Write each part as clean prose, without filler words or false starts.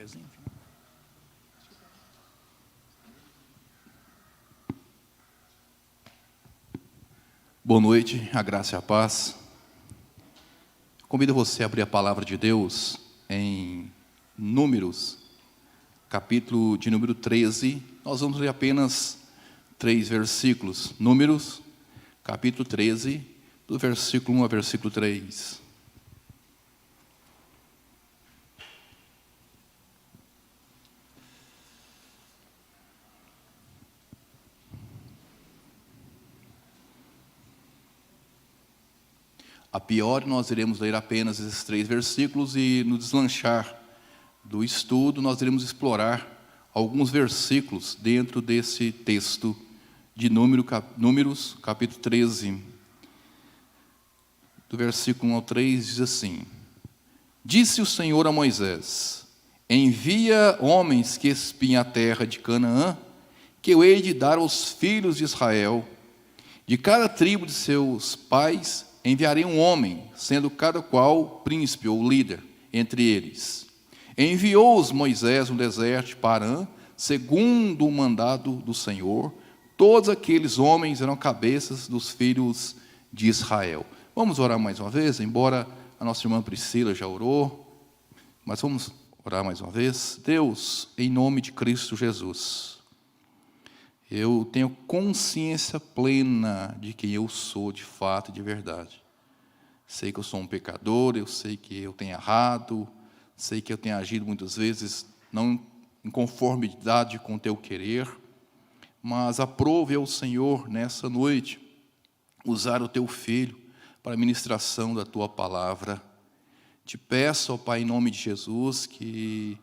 cafezinho? Boa noite, a graça e a paz. Convido você a abrir a palavra de Deus em Números, capítulo de número 13. Nós vamos ler apenas 3 versículos. Números, capítulo 13, do versículo 1 ao versículo 3. A priori, nós iremos ler apenas esses 3 versículos e no deslanchar do estudo, nós iremos explorar alguns versículos dentro desse texto de Números, capítulo 13. Do versículo 1 ao 3, diz assim: Disse o Senhor a Moisés: Envia homens que espiem a terra de Canaã, que eu hei de dar aos filhos de Israel. De cada tribo de seus pais enviarei um homem, sendo cada qual príncipe ou líder entre eles. Enviou-os Moisés no deserto de Parã, segundo o mandado do Senhor. Todos aqueles homens eram cabeças dos filhos de Israel. Vamos orar mais uma vez, embora a nossa irmã Priscila já orou, mas vamos orar mais uma vez. Deus, em nome de Cristo Jesus, eu tenho consciência plena de quem eu sou de fato e de verdade. Sei que eu sou um pecador, eu sei que eu tenho errado, sei que eu tenho agido muitas vezes não em conformidade com o teu querer, mas aprove ao Senhor nessa noite usar o teu filho para a ministração da tua palavra. Te peço, ó Pai, em nome de Jesus, que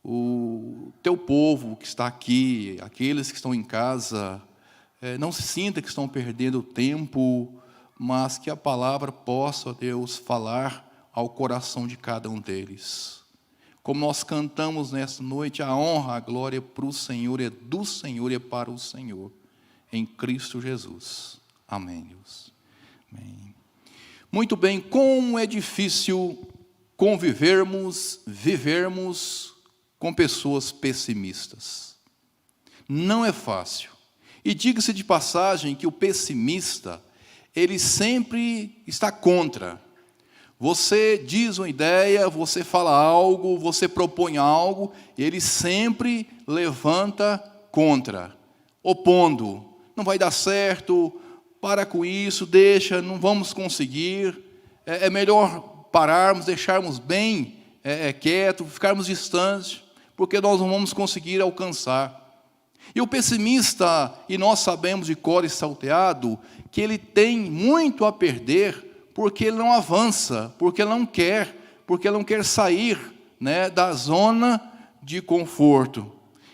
o teu povo que está aqui, aqueles que estão em casa, não se sinta que estão perdendo tempo, mas que a palavra possa, ó Deus, falar ao coração de cada um deles. Como nós cantamos nesta noite, a honra, a glória para o Senhor, é do Senhor e é para o Senhor, em Cristo Jesus. Amém, Deus. Amém. Muito bem, como é difícil vivermos com pessoas pessimistas. Não é fácil. E diga-se de passagem que o pessimista, ele sempre está contra. Você diz uma ideia, você fala algo, você propõe algo, e ele sempre levanta contra, opondo. Não vai dar certo, para com isso, deixa, não vamos conseguir. É melhor pararmos, deixarmos bem quieto, ficarmos distantes, porque nós não vamos conseguir alcançar. E o pessimista, e nós sabemos de cor e salteado, que ele tem muito a perder, porque ele não avança, porque ele não quer sair, da zona de conforto.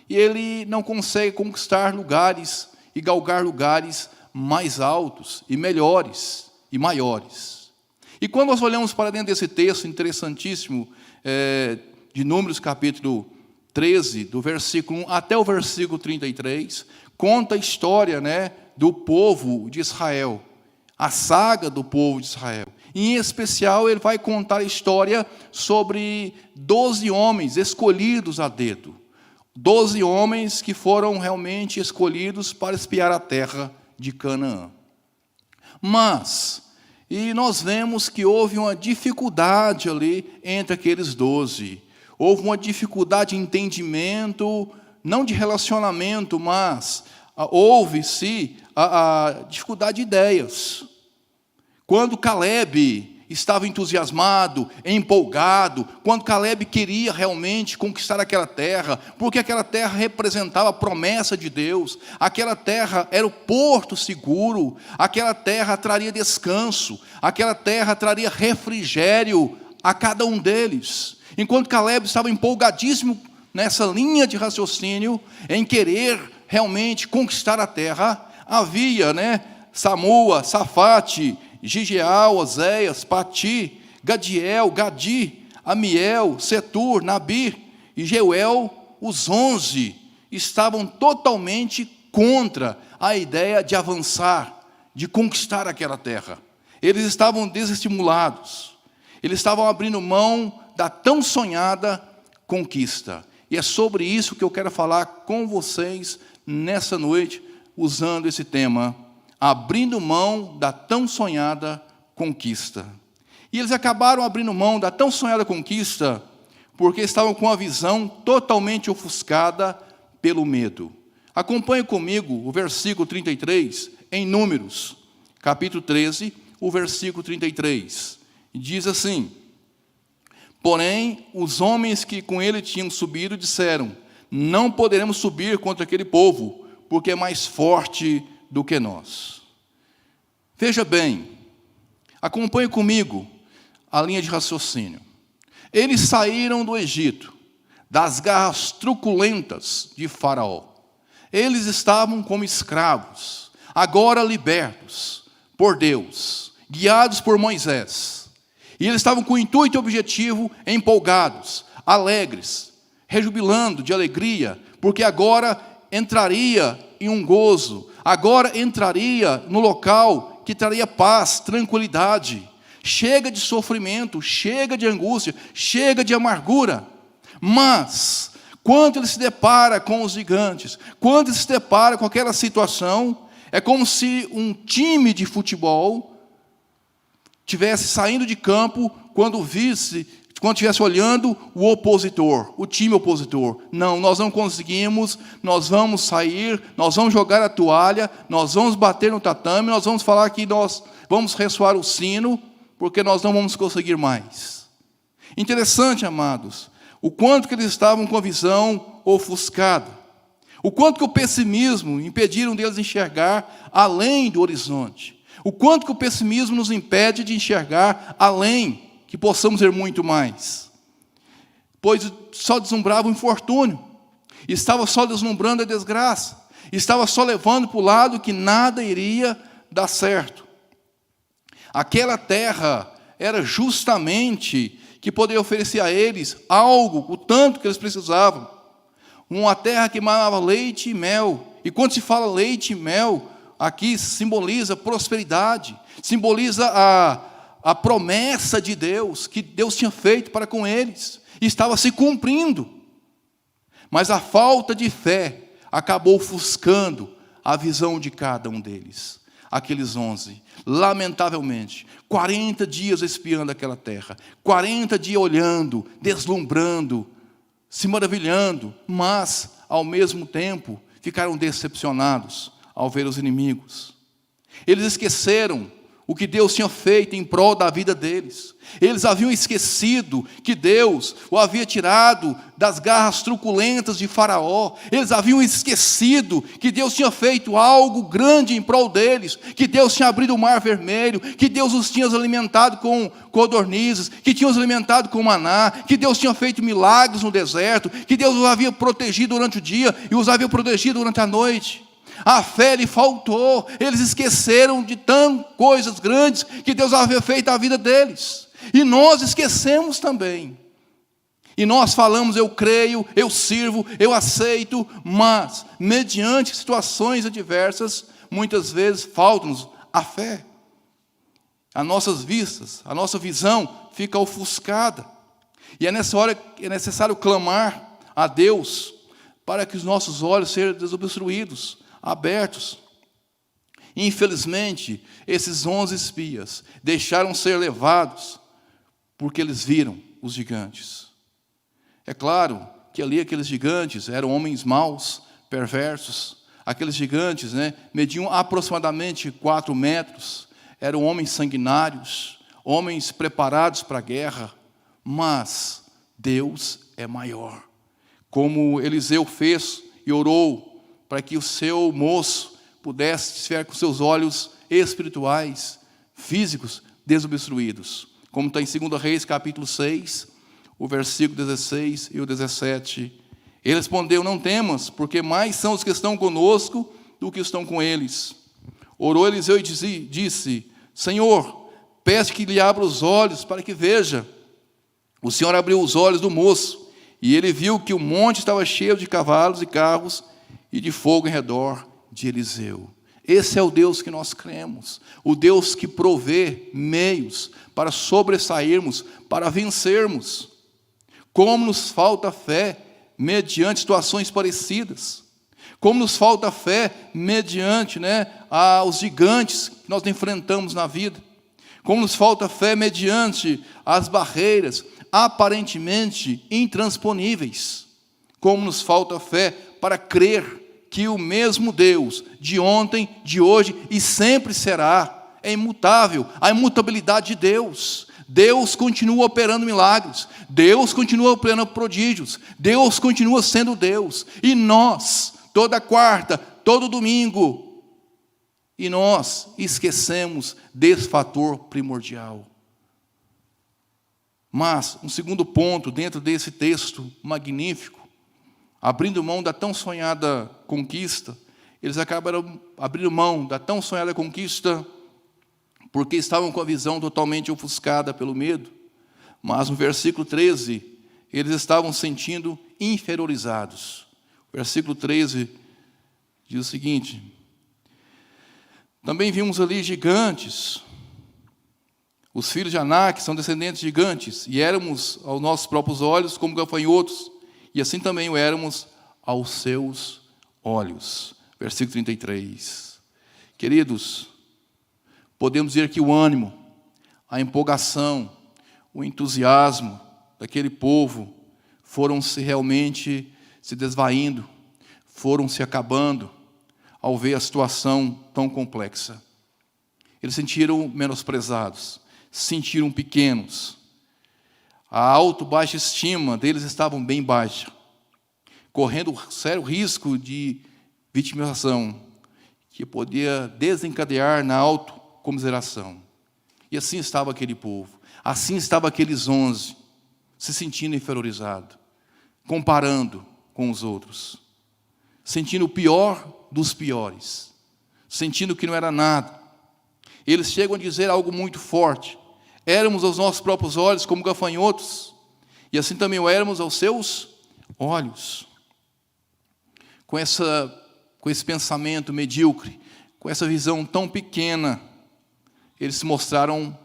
E ele não consegue conquistar lugares e galgar lugares mais altos e melhores e maiores. E quando nós olhamos para dentro desse texto interessantíssimo, de Números capítulo 13, do versículo 1 até o versículo 33, conta a história, do povo de Israel, a saga do povo de Israel. Em especial, ele vai contar a história sobre 12 homens escolhidos a dedo. 12 homens que foram realmente escolhidos para espiar a terra de Canaã. E nós vemos que houve uma dificuldade ali entre aqueles 12. Houve uma dificuldade de entendimento, não de relacionamento, mas houve-se a dificuldade de ideias. Quando Caleb estava entusiasmado, empolgado, quando Caleb queria realmente conquistar aquela terra, porque aquela terra representava a promessa de Deus, aquela terra era o porto seguro, aquela terra traria descanso, aquela terra traria refrigério a cada um deles. Enquanto Caleb estava empolgadíssimo nessa linha de raciocínio, em querer realmente conquistar a terra, havia, Samua, Safate, Gigeal, Oséias, Pati, Gadiel, Gadi, Amiel, Setur, Nabi e Jeuel, os 11, estavam totalmente contra a ideia de avançar, de conquistar aquela terra. Eles estavam desestimulados, eles estavam abrindo mão da tão sonhada conquista. E é sobre isso que eu quero falar com vocês nessa noite, usando esse tema, abrindo mão da tão sonhada conquista. E eles acabaram abrindo mão da tão sonhada conquista porque estavam com a visão totalmente ofuscada pelo medo. Acompanhe comigo o versículo 33, em Números, capítulo 13, o versículo 33. Diz assim: porém, os homens que com ele tinham subido disseram: não poderemos subir contra aquele povo, porque é mais forte do que nós. Veja bem, acompanhe comigo a linha de raciocínio. Eles saíram do Egito, das garras truculentas de Faraó. Eles estavam como escravos, agora libertos por Deus, guiados por Moisés. E eles estavam com o intuito e objetivo empolgados, alegres, rejubilando de alegria, porque agora entraria em um gozo, agora entraria no local que traria paz, tranquilidade. Chega de sofrimento, chega de angústia, chega de amargura. Mas, quando ele se depara com os gigantes, quando ele se depara com aquela situação, é como se um time de futebol estivesse saindo de campo quando estivesse olhando o opositor, o time opositor. Não, nós não conseguimos, nós vamos sair, nós vamos jogar a toalha, nós vamos bater no tatame, nós vamos falar que nós vamos ressoar o sino, porque nós não vamos conseguir mais. Interessante, amados, o quanto que eles estavam com a visão ofuscada, o quanto que o pessimismo impediram deles enxergar além do horizonte, o quanto que o pessimismo nos impede de enxergar além, que possamos ver muito mais. Pois só deslumbrava o infortúnio, estava só deslumbrando a desgraça, estava só levando para o lado que nada iria dar certo. Aquela terra era justamente que poderia oferecer a eles algo, o tanto que eles precisavam. Uma terra que manava leite e mel. E quando se fala leite e mel, aqui simboliza prosperidade, simboliza a promessa de Deus, que Deus tinha feito para com eles, e estava se cumprindo. Mas a falta de fé acabou ofuscando a visão de cada um deles. Aqueles 11, lamentavelmente, 40 dias espiando aquela terra, 40 dias olhando, deslumbrando, se maravilhando, mas, ao mesmo tempo, ficaram decepcionados ao ver os inimigos. Eles esqueceram o que Deus tinha feito em prol da vida deles. Eles haviam esquecido que Deus o havia tirado das garras truculentas de Faraó. Eles haviam esquecido que Deus tinha feito algo grande em prol deles, que Deus tinha abrido o mar vermelho, que Deus os tinha alimentado com codornizes, que tinha os alimentado com maná, que Deus tinha feito milagres no deserto, que Deus os havia protegido durante o dia e os havia protegido durante a noite. A fé lhe faltou, eles esqueceram de tantas coisas grandes que Deus havia feito na vida deles. E nós esquecemos também. E nós falamos: eu creio, eu sirvo, eu aceito, mas, mediante situações adversas, muitas vezes falta-nos a fé. As nossas vistas, a nossa visão fica ofuscada. E é nessa hora que é necessário clamar a Deus para que os nossos olhos sejam desobstruídos, abertos. Infelizmente, esses 11 espias deixaram ser levados porque eles viram os gigantes. É claro que ali aqueles gigantes eram homens maus, perversos. Aqueles gigantes, mediam aproximadamente 4 metros. Eram homens sanguinários, homens preparados para a guerra. Mas Deus é maior. Como Eliseu fez e orou para que o seu moço pudesse estiver com seus olhos espirituais, físicos, desobstruídos. Como está em 2 Reis, capítulo 6, o versículo 16 e o 17. Ele respondeu: não temas, porque mais são os que estão conosco do que estão com eles. Orou Eliseu e disse: Senhor, peço que lhe abra os olhos para que veja. O Senhor abriu os olhos do moço, e ele viu que o monte estava cheio de cavalos e carros, e de fogo em redor de Eliseu. Esse é o Deus que nós cremos, o Deus que provê meios para sobressairmos, para vencermos. Como nos falta fé mediante situações parecidas. Como nos falta fé mediante os gigantes que nós enfrentamos na vida. Como nos falta fé mediante as barreiras aparentemente intransponíveis. Como nos falta fé para crer que o mesmo Deus de ontem, de hoje e sempre será, é imutável, a imutabilidade de Deus. Deus continua operando milagres, Deus continua operando prodígios, Deus continua sendo Deus. E nós, toda quarta, todo domingo, e nós esquecemos desse fator primordial. Mas, um segundo ponto, dentro desse texto magnífico, abrindo mão da tão sonhada conquista, eles acabaram abrindo mão da tão sonhada conquista porque estavam com a visão totalmente ofuscada pelo medo. Mas no versículo 13, eles estavam sentindo inferiorizados. O versículo 13 diz o seguinte: também vimos ali gigantes, os filhos de Anak são descendentes de gigantes, e éramos aos nossos próprios olhos como gafanhotos, e assim também o éramos aos seus olhos. Versículo 33. Queridos, podemos dizer que o ânimo, a empolgação, o entusiasmo daquele povo foram realmente se desvaindo, foram se acabando ao ver a situação tão complexa. Eles se sentiram menosprezados, se sentiram pequenos. A baixa estima deles estavam bem baixa, correndo sério risco de vitimização, que podia desencadear na autocomiseração. E assim estava aquele povo, assim estavam aqueles 11, se sentindo inferiorizado, comparando com os outros, sentindo o pior dos piores, sentindo que não era nada. Eles chegam a dizer algo muito forte: éramos aos nossos próprios olhos como gafanhotos, e assim também o éramos aos seus olhos. Com esse pensamento medíocre, com essa visão tão pequena, eles se mostraram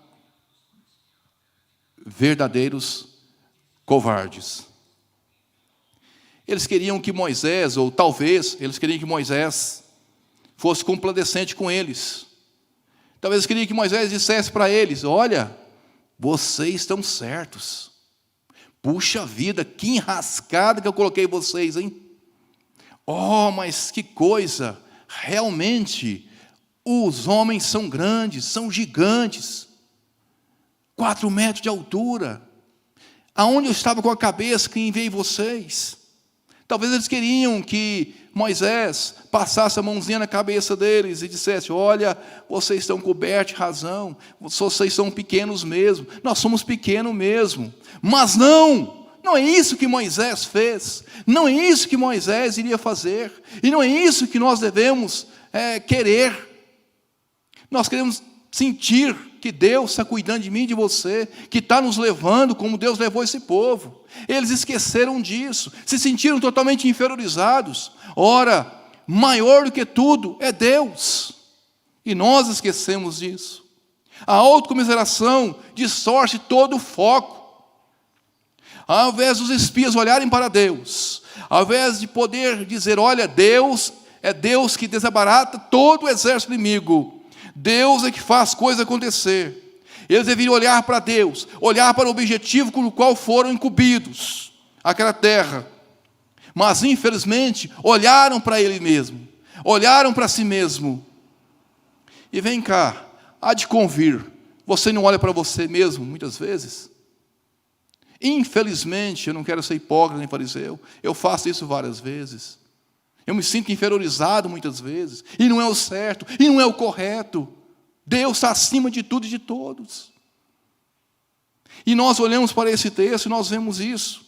verdadeiros covardes. Eles queriam que Moisés, ou talvez eles queriam que Moisés fosse complacente com eles. Talvez eles queriam que Moisés dissesse para eles: olha, vocês estão certos. Puxa vida, que enrascada que eu coloquei vocês, hein? Oh, mas que coisa! Realmente, os homens são grandes, são gigantes. 4 metros de altura. Aonde eu estava com a cabeça que enviei vocês? Talvez eles queriam que Moisés passasse a mãozinha na cabeça deles e dissesse: olha, vocês estão cobertos de razão, vocês são pequenos mesmo, nós somos pequenos mesmo. Mas não é isso que Moisés fez, não é isso que Moisés iria fazer, e não é isso que nós devemos querer. Nós queremos sentir que Deus está cuidando de mim e de você, que está nos levando como Deus levou esse povo. Eles esqueceram disso, se sentiram totalmente inferiorizados. Ora, maior do que tudo é Deus, e nós esquecemos disso. A autocomiseração distorce todo o foco. Ao invés dos espias olharem para Deus, ao invés de poder dizer: olha, Deus é Deus que desabarata todo o exército inimigo, Deus é que faz coisa acontecer. Eles deveriam olhar para Deus, olhar para o objetivo com o qual foram incumbidos, aquela terra. Mas, infelizmente, olharam para ele mesmo, olharam para si mesmo. E vem cá, há de convir, você não olha para você mesmo, muitas vezes? Infelizmente, eu não quero ser hipócrita nem fariseu, eu faço isso várias vezes. Eu me sinto inferiorizado muitas vezes, e não é o certo, e não é o correto. Deus está acima de tudo e de todos. E nós olhamos para esse texto e nós vemos isso.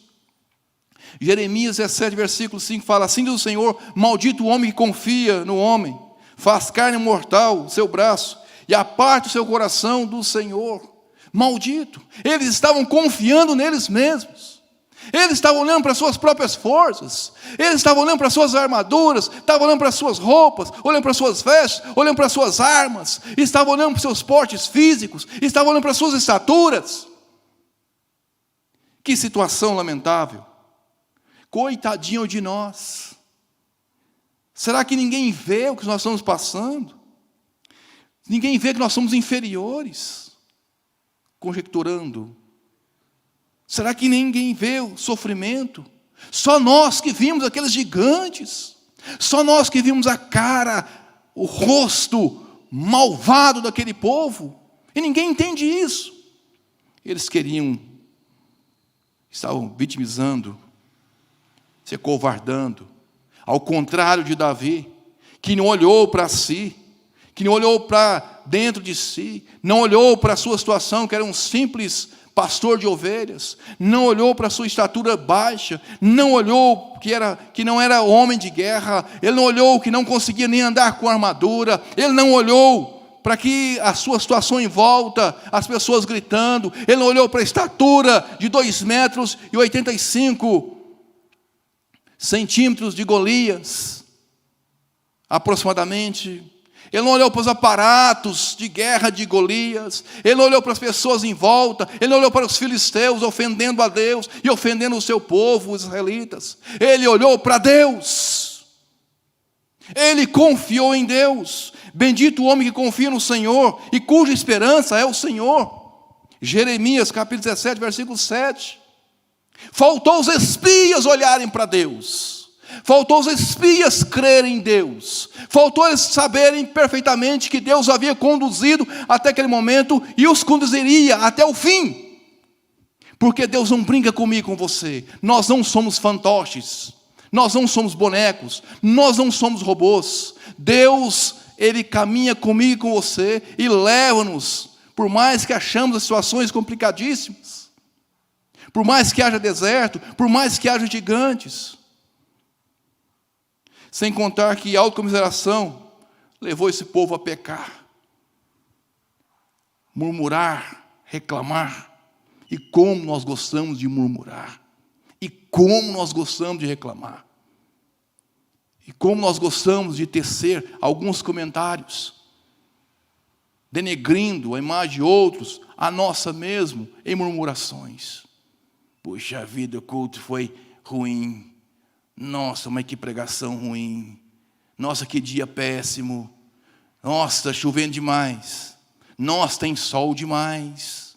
Jeremias 17, versículo 5 fala: assim diz o Senhor, maldito o homem que confia no homem, faz carne mortal o seu braço, e aparta o seu coração do Senhor. Maldito. Eles estavam confiando neles mesmos. Eles estavam olhando para as suas próprias forças, eles estavam olhando para as suas armaduras, estavam olhando para as suas roupas, olhando para as suas vestes, olhando para as suas armas, estavam olhando para os seus portes físicos, estavam olhando para as suas estaturas. Que situação lamentável. Coitadinho de nós. Será que ninguém vê o que nós estamos passando? Ninguém vê que nós somos inferiores? Conjecturando. Será que ninguém vê o sofrimento? Só nós que vimos aqueles gigantes. Só nós que vimos a cara, o rosto malvado daquele povo. E ninguém entende isso. Eles estavam vitimizando, se acovardando. Ao contrário de Davi, que não olhou para si, que não olhou para dentro de si, não olhou para a sua situação, que era um simples pastor de ovelhas, não olhou para a sua estatura baixa, não olhou que não era homem de guerra, ele não olhou que não conseguia nem andar com armadura, ele não olhou para que a sua situação em volta, as pessoas gritando, ele não olhou para a estatura de 2,85 centímetros de Golias, aproximadamente. Ele não olhou para os aparatos de guerra de Golias, ele não olhou para as pessoas em volta, ele não olhou para os filisteus ofendendo a Deus e ofendendo o seu povo, os israelitas. Ele olhou para Deus, ele confiou em Deus. Bendito o homem que confia no Senhor e cuja esperança é o Senhor. Jeremias capítulo 17, versículo 7. Faltou os espias olharem para Deus. Faltou os espias crerem em Deus. Faltou eles saberem perfeitamente que Deus havia conduzido até aquele momento e os conduziria até o fim. Porque Deus não brinca comigo e com você. Nós não somos fantoches. Nós não somos bonecos. Nós não somos robôs. Deus, Ele caminha comigo e com você e leva-nos, por mais que achamos as situações complicadíssimas, por mais que haja deserto, por mais que haja gigantes. Sem contar que a autocomiseração levou esse povo a pecar, murmurar, reclamar. E como nós gostamos de murmurar, e como nós gostamos de reclamar, e como nós gostamos de tecer alguns comentários, denegrindo a imagem de outros, a nossa mesmo, em murmurações. Puxa vida, o culto foi ruim. Nossa, mas que pregação ruim. Nossa, que dia péssimo. Nossa, está chovendo demais. Nossa, tem sol demais.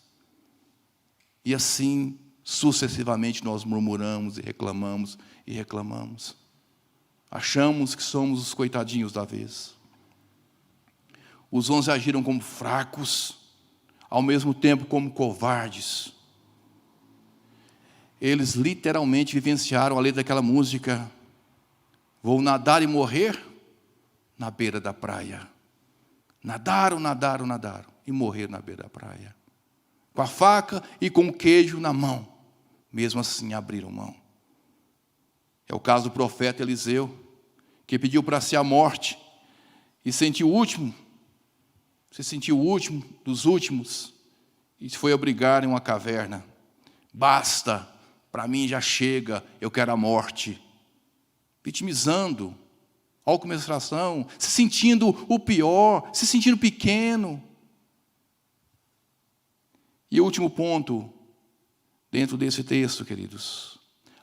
E assim, sucessivamente, nós murmuramos e reclamamos e reclamamos. Achamos que somos os coitadinhos da vez. Os 11 agiram como fracos, ao mesmo tempo como covardes. Eles literalmente vivenciaram a letra daquela música. Vou nadar e morrer na beira da praia. Nadaram, nadaram, nadaram e morreram na beira da praia. Com a faca e com o queijo na mão. Mesmo assim abriram mão. É o caso do profeta Eliseu, que pediu para si a morte e sentiu o último. Se sentiu o último dos últimos e foi obrigar em uma caverna. Basta. Para mim já chega, eu quero a morte. Vitimizando, autocomiseração, se sentindo o pior, se sentindo pequeno. E o último ponto, dentro desse texto, queridos,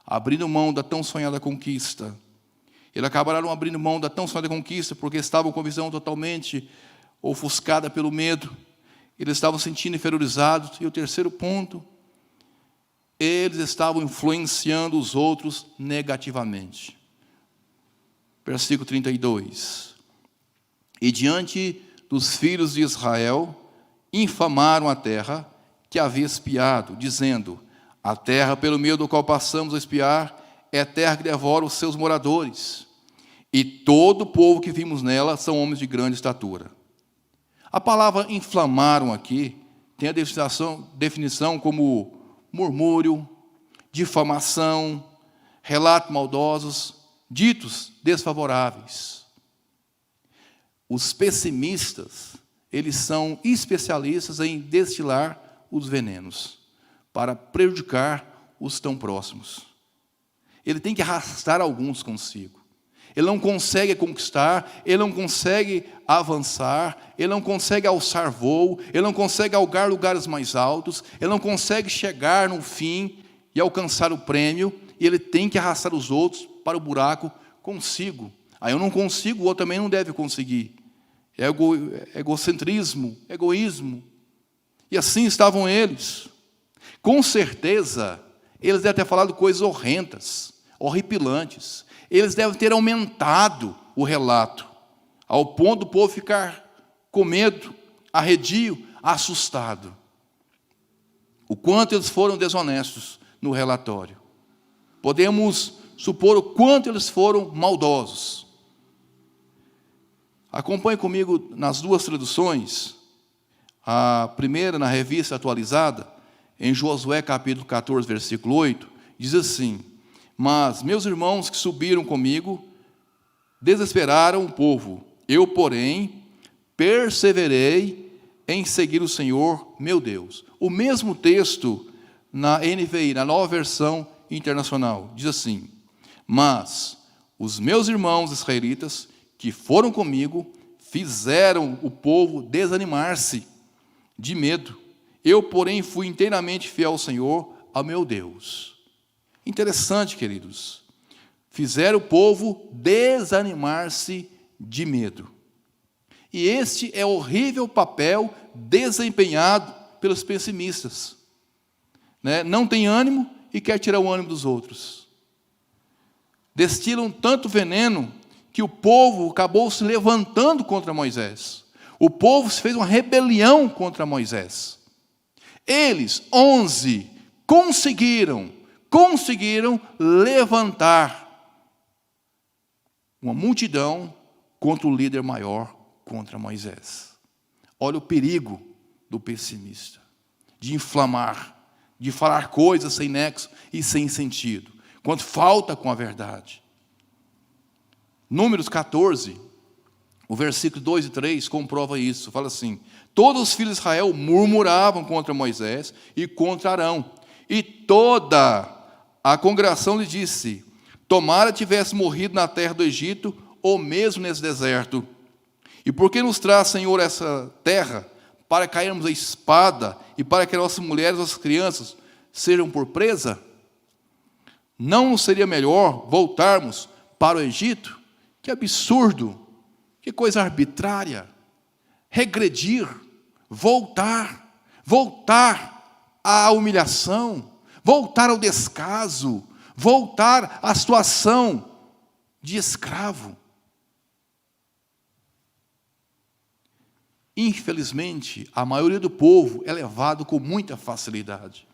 abrindo mão da tão sonhada conquista. Eles acabaram abrindo mão da tão sonhada conquista, porque estavam com a visão totalmente ofuscada pelo medo. Eles estavam se sentindo inferiorizados. E o terceiro ponto, eles estavam influenciando os outros negativamente. Versículo 32. E diante dos filhos de Israel, infamaram a terra que havia espiado, dizendo: a terra pelo meio do qual passamos a espiar é terra que devora os seus moradores. E todo o povo que vimos nela são homens de grande estatura. A palavra inflamaram aqui tem a definição como murmúrio, difamação, relatos maldosos, ditos desfavoráveis. Os pessimistas, eles são especialistas em destilar os venenos para prejudicar os tão próximos. Ele tem que arrastar alguns consigo. Ele não consegue conquistar, ele não consegue avançar, ele não consegue alçar voo, ele não consegue galgar lugares mais altos, ele não consegue chegar no fim e alcançar o prêmio, e ele tem que arrastar os outros para o buraco consigo. Aí eu não consigo, o outro também não deve conseguir. É egocentrismo, egoísmo. E assim estavam eles. Com certeza, eles devem ter falado coisas horrendas, horripilantes. Eles devem ter aumentado o relato, ao ponto do povo ficar com medo, arredio, assustado. O quanto eles foram desonestos no relatório. Podemos supor o quanto eles foram maldosos. Acompanhe comigo nas duas traduções. A primeira, na revista atualizada, em Josué capítulo 14, versículo 8, diz assim: mas meus irmãos que subiram comigo desesperaram o povo. Eu, porém, perseverei em seguir o Senhor, meu Deus. O mesmo texto na NVI, na Nova Versão Internacional, diz assim: mas os meus irmãos israelitas que foram comigo fizeram o povo desanimar-se de medo. Eu, porém, fui inteiramente fiel ao Senhor, ao meu Deus. Interessante, queridos. Fizeram o povo desanimar-se de medo. E este é o horrível papel desempenhado pelos pessimistas. Não tem ânimo e quer tirar o ânimo dos outros. Destilam tanto veneno que o povo acabou se levantando contra Moisés. O povo fez uma rebelião contra Moisés. Eles, 11, conseguiram levantar uma multidão contra o líder maior, contra Moisés. Olha o perigo do pessimista, de inflamar, de falar coisas sem nexo e sem sentido, quando falta com a verdade. Números 14, o versículo 2 e 3 comprova isso. Fala assim: todos os filhos de Israel murmuravam contra Moisés e contra Arão. E toda a congregação lhe disse: tomara tivesse morrido na terra do Egito, ou mesmo nesse deserto. E por que nos traz, Senhor, essa terra, para cairmos a espada, e para que nossas mulheres e nossas crianças sejam por presa? Não seria melhor voltarmos para o Egito? Que absurdo! Que coisa arbitrária! Regredir, voltar à humilhação, voltar ao descaso, voltar à situação de escravo. Infelizmente, a maioria do povo é levado com muita facilidade.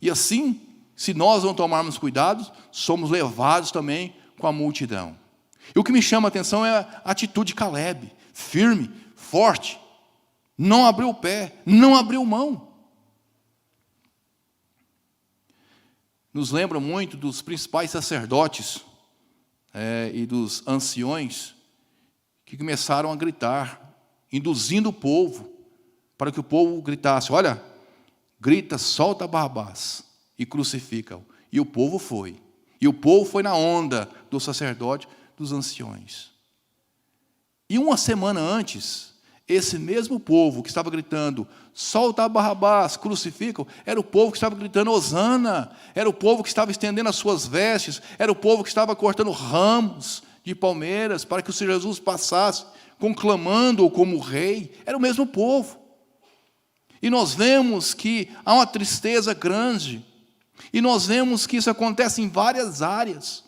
E assim, se nós não tomarmos cuidado, somos levados também com a multidão. E o que me chama a atenção é a atitude de Caleb, firme, forte, não abriu o pé, não abriu mão. Nos lembra muito dos principais sacerdotes e dos anciões que começaram a gritar, induzindo o povo, para que o povo gritasse: olha, grita, solta Barrabás e crucifica-o. E o povo foi. E o povo foi na onda do sacerdote, dos anciões. E uma semana antes, esse mesmo povo que estava gritando: solta Barrabás, crucifica-o, era o povo que estava gritando hosana, era o povo que estava estendendo as suas vestes, era o povo que estava cortando ramos de palmeiras para que o Senhor Jesus passasse, conclamando-o como rei. Era o mesmo povo. E nós vemos que há uma tristeza grande, e nós vemos que isso acontece em várias áreas.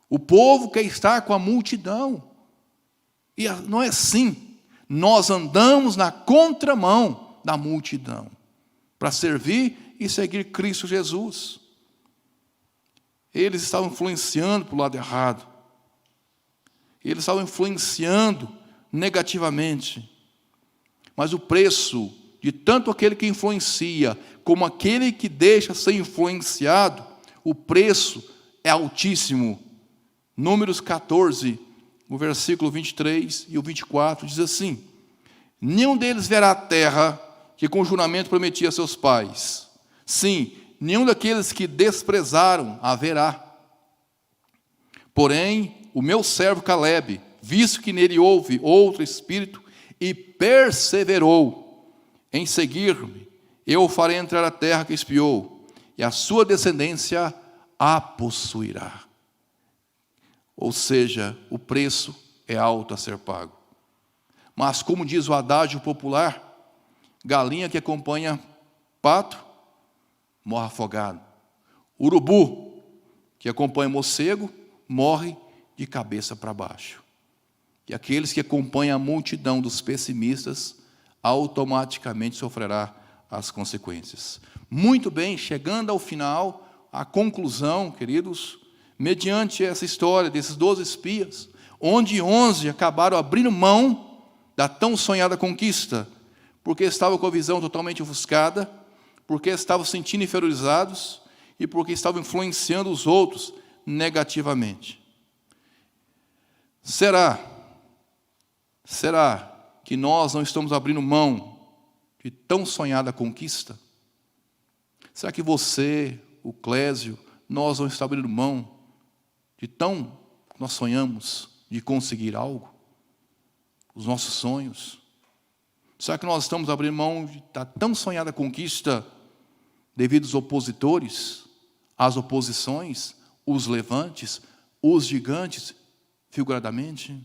O povo quer estar com a multidão, e não é assim. Nós andamos na contramão da multidão, para servir e seguir Cristo Jesus. Eles estavam influenciando para o lado errado, eles estavam influenciando negativamente, mas o preço de tanto aquele que influencia, como aquele que deixa ser influenciado, o preço é altíssimo. Números 14, o versículo 23 e o 24, diz assim: nenhum deles verá a terra que com juramento prometia a seus pais. Sim, nenhum daqueles que desprezaram a verá. Porém, o meu servo Caleb, visto que nele houve outro espírito, e perseverou em seguir-me, eu o farei entrar a terra que espiou, e a sua descendência a possuirá. Ou seja, o preço é alto a ser pago. Mas, como diz o adágio popular, galinha que acompanha pato, morre afogado. Urubu, que acompanha morcego, morre de cabeça para baixo. E aqueles que acompanham a multidão dos pessimistas, automaticamente sofrerá as consequências. Muito bem, chegando ao final, a conclusão, queridos, mediante essa história desses 12 espias, onde 11 acabaram abrindo mão da tão sonhada conquista, porque estavam com a visão totalmente ofuscada, porque estavam se sentindo inferiorizados e porque estavam influenciando os outros negativamente. Será que nós não estamos abrindo mão de tão sonhada conquista? Será que você, o Clésio, nós não estamos abrindo mão de tão nós sonhamos de conseguir algo? Os nossos sonhos? Será que nós estamos abrindo mão da tão sonhada conquista devido aos opositores, às oposições, os levantes, os gigantes, figuradamente?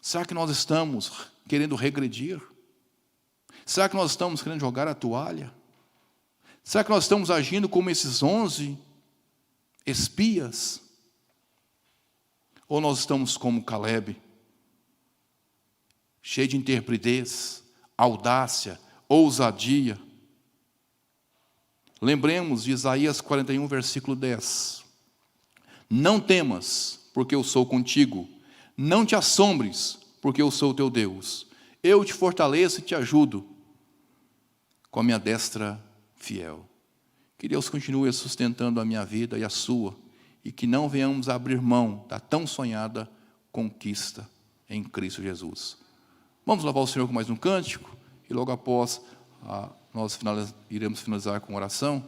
Será que nós estamos querendo regredir? Será que nós estamos querendo jogar a toalha? Será que nós estamos agindo como esses 11 espias? Ou nós estamos como Caleb, cheio de intrepidez, audácia, ousadia? Lembremos de Isaías 41, versículo 10. Não temas, porque eu sou contigo. Não te assombres, porque eu sou o teu Deus. Eu te fortaleço e te ajudo com a minha destra fiel. Que Deus continue sustentando a minha vida e a sua, e que não venhamos a abrir mão da tão sonhada conquista em Cristo Jesus. Vamos louvar o Senhor com mais um cântico, e logo após nós iremos finalizar com oração.